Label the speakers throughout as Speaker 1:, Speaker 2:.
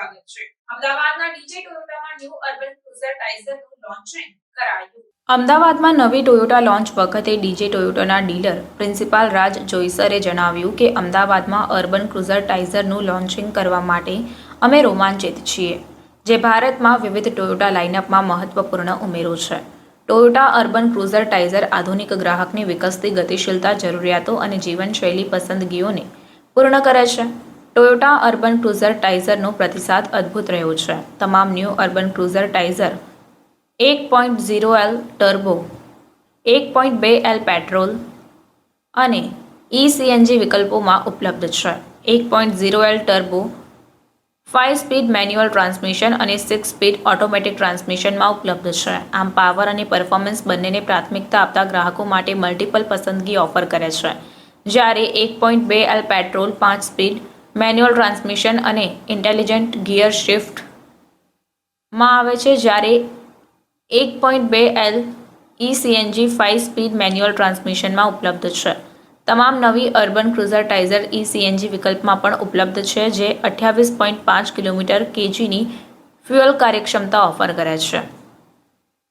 Speaker 1: સ્વાગત છે. અમદાવાદના ડીજે ટોયોટામાં ન્યૂ અર્બન ક્રુઝર ટાઇઝરનું લોન્ચિંગ કરાયું. અમદાવાદમાં નવી ટોયોટા લોન્ચ વખતે ડીજે ટોયોટાના ડીલર પ્રિન્સિપાલ રાજ જોઈસરે જણાવ્યું કે અમદાવાદમાં અર્બન ક્રુઝર ટાઇઝરનું લોન્ચિંગ કરવા માટે અમે રોમાંચિત છીએ, જે ભારતમાં વિવિધ ટોયોટા લાઇનઅપમાં મહત્વપૂર્ણ ઉમેરો છે. ટોયોટા અર્બન ક્રુઝર ટાઇઝર આધુનિક ગ્રાહકની વિકસતી ગતિશીલતા, જરૂરિયાતો અને જીવનશૈલી પસંદગીઓને પૂર્ણ કરે છે. ટોયોટા અર્બન ક્રુઝર ટાઇઝરનો પ્રતિસાદ અદ્ભુત રહ્યો છે. તમામ new urban cruiser Taisor 1.0L turbo, 1.2L petrol અને ઈ-સીએનજી વિકલ્પોમાં ઉપલબ્ધ છે. 1.0L ટર્બો 5-સ્પીડ મેન્યુઅલ ટ્રાન્સમિશન અને 6-સ્પીડ ઓટોમેટિક ટ્રાન્સમિશનમાં ઉપલબ્ધ છે. આમ પાવર અને પરફોર્મન્સ બંનેને પ્રાથમિકતા આપતા ગ્રાહકો માટે મલ્ટિપલ પસંદગી ઓફર કરે છે. જ્યારે 1.2L પેટ્રોલ 5-સ્પીડ મેન્યુઅલ ટ્રાન્સમિશન અને ઇન્ટેલિજન્ટ ગિયર શિફ્ટમાં આવે છે, જ્યારે 1.2L ઈ-સીએનજી 5-સ્પીડ મેન્યુઅલ ટ્રાન્સમિશનમાં ઉપલબ્ધ છે. તમામ નવી અર્બન ક્રુઝર ટાઇઝર ઈ-સીએનજી વિકલ્પમાં પણ ઉપલબ્ધ છે, જે 28.5 કિલોમીટર કેજીની ફ્યુઅલ કાર્યક્ષમતા ઓફર કરે છે.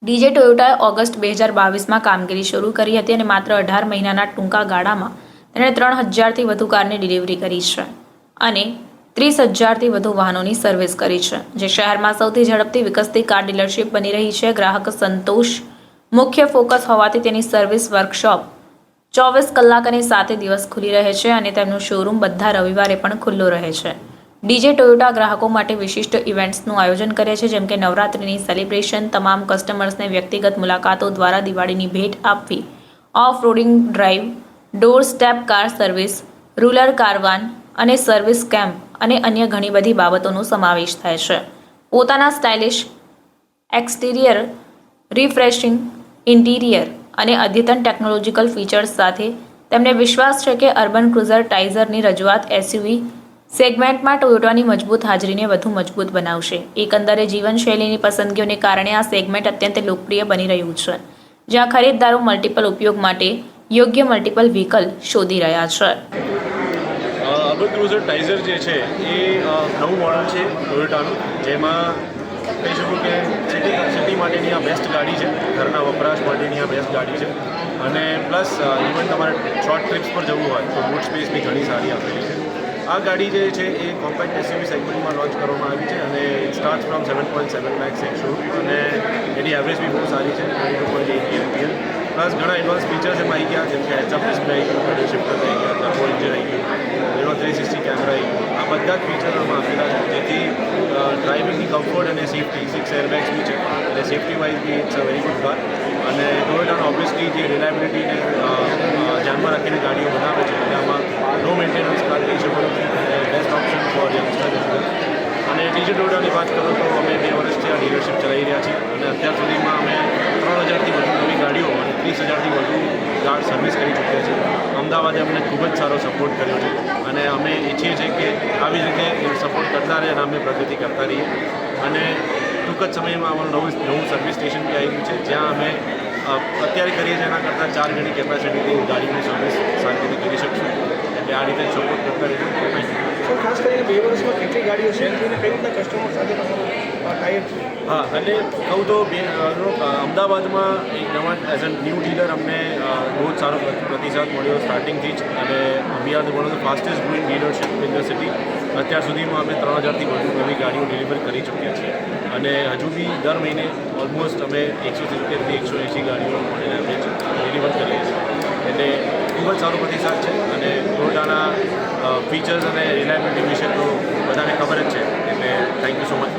Speaker 1: ડીજે ટોયોટાએ ઓગસ્ટ 2022માં કામગીરી શરૂ કરી હતી અને માત્ર 18 મહિનાના ટૂંકા ગાળામાં તેણે 3000થી વધુ કારની ડિલિવરી કરી છે અને 30,000થી વધુ વાહનોની સર્વિસ કરી છે, જે શહેરમાં સૌથી ઝડપથી વિકસતી કાર ડીલરશીપ બની રહી છે. ગ્રાહક સંતોષ મુખ્ય ફોકસ હોવાથી તેની સર્વિસ વર્કશોપ 24 કલાક અને 7 દિવસ ખુલ્લી રહે છે અને તેમનું શોરૂમ બધા રવિવારે પણ ખુલ્લો રહે છે. ડીજે ટોયોટા ગ્રાહકો માટે વિશિષ્ટ ઇવેન્ટ્સનું આયોજન કરે છે, જેમ કે નવરાત્રિની સેલિબ્રેશન, તમામ કસ્ટમર્સને વ્યક્તિગત મુલાકાતો દ્વારા દિવાળીની ભેટ આપવી, off roading drive, door step car service, rural caravan અને સર્વિસ કેમ્પ અને અન્ય ઘણી બધી બાબતોનો સમાવેશ થાય છે. પોતાના સ્ટાઇલિશ એક્સટીરિયર, રિફ્રેશિંગ ઇન્ટિરિયર અને અદ્યતન ટેકનોલોજીકલ ફીચર્સ સાથે તેમને વિશ્વાસ છે કે અર્બન ક્રુઝર ટાઇઝરની રજૂઆત એસયુવી સેગમેન્ટમાં ટોયોટાની મજબૂત હાજરીને વધુ મજબૂત બનાવશે. એકંદરે જીવનશૈલીની પસંદગીઓને કારણે આ સેગમેન્ટ અત્યંત લોકપ્રિય બની રહ્યું છે, જ્યાં ખરીદદારો મલ્ટિપલ ઉપયોગ માટે યોગ્ય મલ્ટિપલ વ્હીકલ શોધી રહ્યા છે.
Speaker 2: અર્બન ક્રુઝર ટાઇઝર જે છે એ નવું મોડલ છે ટોયોટાનું, જેમાં કહી શકું કે સિટી માટેની આ બેસ્ટ ગાડી છે, ઘરના વપરાશ માટેની આ બેસ્ટ ગાડી છે. અને પ્લસ ઇવન તમારે શોર્ટ ટ્રીપ્સ પર જવું હોય તો બૂટ સ્પેસ બી ઘણી સારી આપેલી છે. આ ગાડી જે છે એ કોમ્પેક્ટ એસયુવી સેગમેન્ટમાં લોન્ચ કરવામાં આવી છે અને સ્ટાર્ટ ફ્રોમ 7.7 lakhs શરૂ, અને એની એવરેજ બી બહુ સારી છે, 22.8 AMPL. પ્લસ ઘણા એડવાન્સ ફીચર્સ એમાં આવી ગયા, જેમ કે હેડ્સ અપ ડિસ્પ્લે આવી ગયું, પેડલ શિફ્ટર આવી ગયા, ટર્બો એન્જિન આવી ગયું, 360 કેમેરા આવી ગયું. આ બધા જ ફીચર એમાં આપેલા છે, જેથી ડ્રાઇવિંગની કમ્ફર્ટ અને સેફ્ટી 6 એરબેગ્સ બી છે, એટલે સેફ્ટી વાઇઝ બી it's a very good car. અને ટોયોટાનો ઓબ્વિયસલી જે રિલાયબિલિટીને ધ્યાનમાં રાખીને ગાડીઓ બનાવે છે, એટલે આમાં નો મેન્ટેનન્સ કાર કહી શકો, બેસ્ટ ઓપ્શન ફોર યંગસ્ટર. અને ડીજે ટોયોટાની વાત કરું તો અમે 2 વર્ષથી આ ડીલરશીપ ચલાવી રહ્યા છીએ અને અત્યાર સુધીમાં અમે 3000થી વધુ નવી ગાડીઓ અને 30,000થી વધુ કાર સર્વિસ કરી ચૂક્યા છીએ. અમદાવાદે અમને ખૂબ જ સારો સપોર્ટ કર્યો છે અને અમે ઈચ્છીએ છીએ કે આવી જ રીતે સપોર્ટ કરતા રહે અને અમે પ્રગતિ કરતા રહીએ. અને ટૂંક જ સમયમાં અમારું નવું સર્વિસ સ્ટેશન બી આવી ગયું છે, જ્યાં અમે અત્યારે કરીએ છીએ એના કરતાં 4 ગણી કેપેસિટીથી ગાડીની સર્વિસ સારી રીતે કરી શકશું. એટલે આ રીતે સપોર્ટ કરતા રહીશું.
Speaker 3: ખાસ કરીને 2 વર્ષમાં કેટલી ગાડીઓ સેલ થઈને કઈ રીતના કસ્ટમર સાથે ટાઈપ?
Speaker 2: હા, એટલે કહું તો અમદાવાદમાં એક નવા એઝ અ ન્યૂ ડીલર અમને બહુ જ સારો પ્રતિસાદ મળ્યો સ્ટાર્ટિંગથી જ, અને we are one of the fastest growing dealership in the city. અત્યાર સુધીમાં અમે 3000થી વધુ નવી ગાડીઓ ડિલિવર કરી ચૂક્યા છીએ અને હજુ બી દર મહિને ઓલમોસ્ટ અમે 170થી 180 ગાડીઓ એવરેજ ડિલિવર કરીએ છીએ. એટલે ખૂબ જ સારો પ્રતિસાદ છે અને ટોયોટાના ફીચર્સ અને રિલાયબિલિટી વિશે તો બધાને ખબર જ છે. એટલે થેન્ક યુ સો મચ.